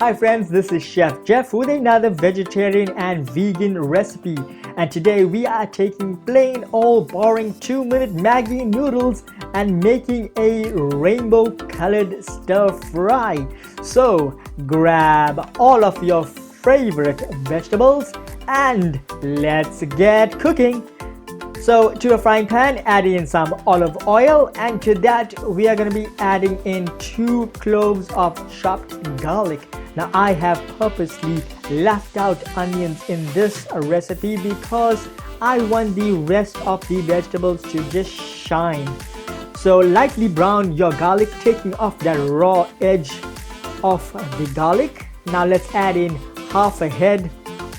Hi friends, this is Chef Jeff with another vegetarian and vegan recipe, and today we are taking plain old boring 2-minute Maggie noodles and making a rainbow colored stir fry. So grab all of your favorite vegetables and let's get cooking. So to a frying pan, add in some olive oil, and to that we are going to be adding in 2 cloves of chopped garlic. Now I have purposely left out onions in this recipe because I want the rest of the vegetables to just shine. So lightly brown your garlic, taking off that raw edge of the garlic. Now let's add in half a head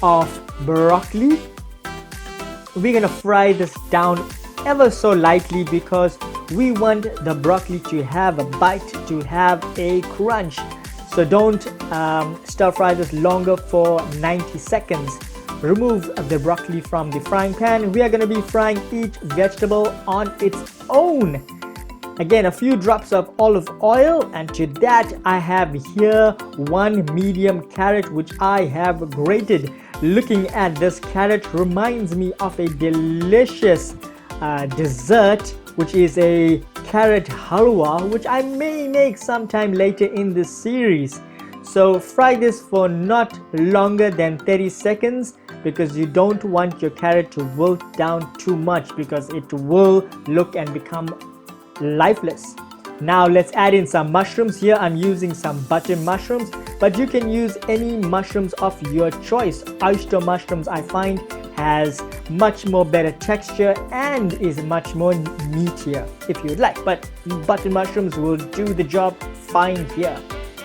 of broccoli. We're gonna fry this down ever so lightly because we want the broccoli to have a bite, to have a crunch. So don't stir fry this longer for 90 seconds. Remove the broccoli from the frying pan. We are going to be frying each vegetable on its own. Again, a few drops of olive oil, and to that I have here 1 medium carrot which I have grated. Looking at this carrot reminds me of a delicious dessert, which is a carrot halwa, which I may make sometime later in this series. So fry this for not longer than 30 seconds because you don't want your carrot to wilt down too much because it will look and become lifeless. Now let's add in some mushrooms. Here I'm using some button mushrooms, but you can use any mushrooms of your choice. Oyster mushrooms I find has much more better texture and is much more meatier if you'd like, but button mushrooms will do the job fine here.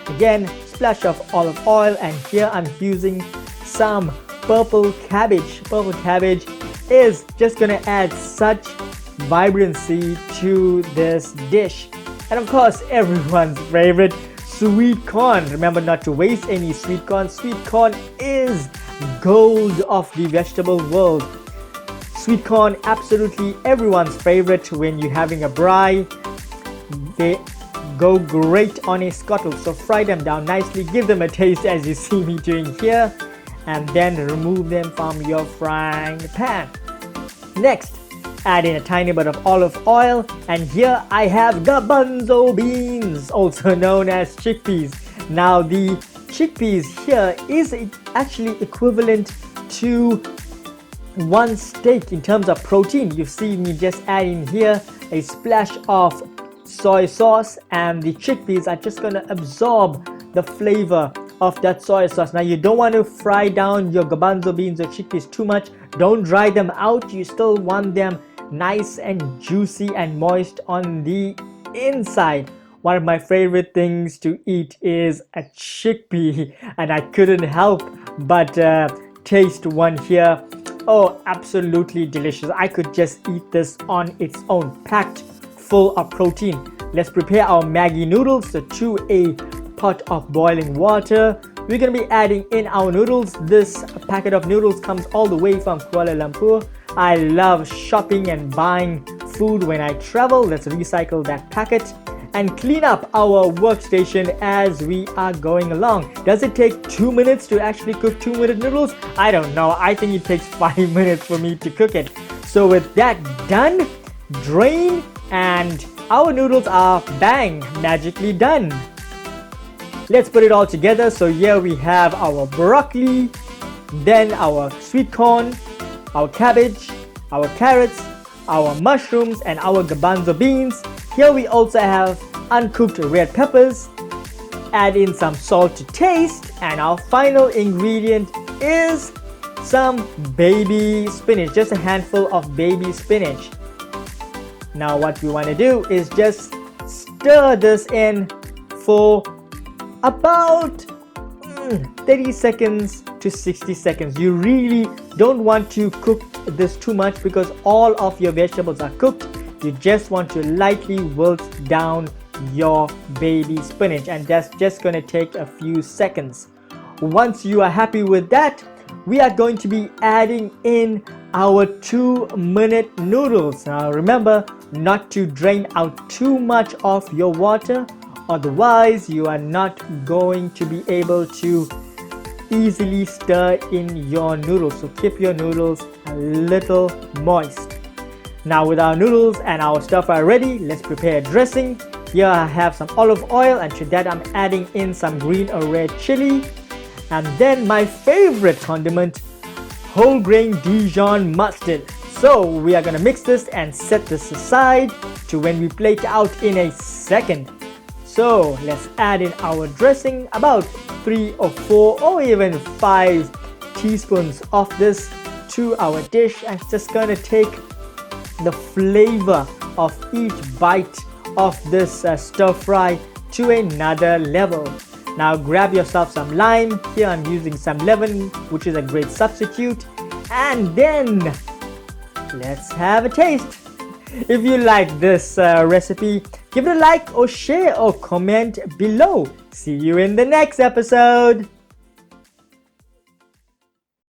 Again, splash of olive oil, and here I'm using some purple cabbage. Purple cabbage is just gonna add such vibrancy to this dish. And of course, everyone's favorite, sweet corn. Remember not to waste any sweet corn. Sweet corn is gold of the vegetable world. Sweet corn, absolutely everyone's favorite when you're having a braai. They go great on a scuttle. So fry them down nicely, give them a taste as you see me doing here, and then remove them from your frying pan. Next, add in a tiny bit of olive oil, and here I have garbanzo beans, also known as chickpeas. Now the chickpeas here is actually equivalent to 1 steak in terms of protein. You see me just adding here a splash of soy sauce, and the chickpeas are just going to absorb the flavor of that soy sauce. Now you don't want to fry down your garbanzo beans or chickpeas too much. Don't dry them out. You still want them nice and juicy and moist on the inside. One of my favorite things to eat is a chickpea, and I couldn't help but taste one here. Oh, absolutely delicious. I could just eat this on its own, packed full of protein. Let's prepare our Maggie noodles. So to a pot of boiling water, we're going to be adding in our noodles. This packet of noodles comes all the way from Kuala Lumpur. I love shopping and buying food when I travel. Let's recycle that packet and clean up our workstation as we are going along. Does it take 2 minutes to actually cook 2-minute noodles? I don't know. I think it takes 5 minutes for me to cook it. So with that done, drain, and our noodles are bang, magically done. Let's put it all together. So here we have our broccoli, then our sweet corn, our cabbage, our carrots, our mushrooms, and our garbanzo beans. Here we also have uncooked red peppers. Add in some salt to taste, and our final ingredient is some baby spinach, just a handful of baby spinach. Now what we want to do is just stir this in for about 30 seconds to 60 seconds. You really don't want to cook this too much because all of your vegetables are cooked. You just want to lightly wilt down your baby spinach, and that's just going to take a few seconds. Once you are happy with that, we are going to be adding in our 2-minute noodles. Now remember not to drain out too much of your water Otherwise, you are not going to be able to easily stir in your noodles. So keep your noodles a little moist. Now with our noodles and our stir fry ready, let's prepare a dressing. Here I have some olive oil, and to that I'm adding in some green or red chili. And then my favorite condiment, whole grain Dijon mustard. So we are gonna mix this and set this aside to when we plate out in a second. So let's add in our dressing, about 3 or 4 or even 5 teaspoons of this to our dish, and it's just gonna take the flavor of each bite of this stir fry to another level. Now grab yourself some lime. Here I'm using some lemon, which is a great substitute. And then let's have a taste. If you like this recipe, give it a like or share or comment below. See you in the next episode.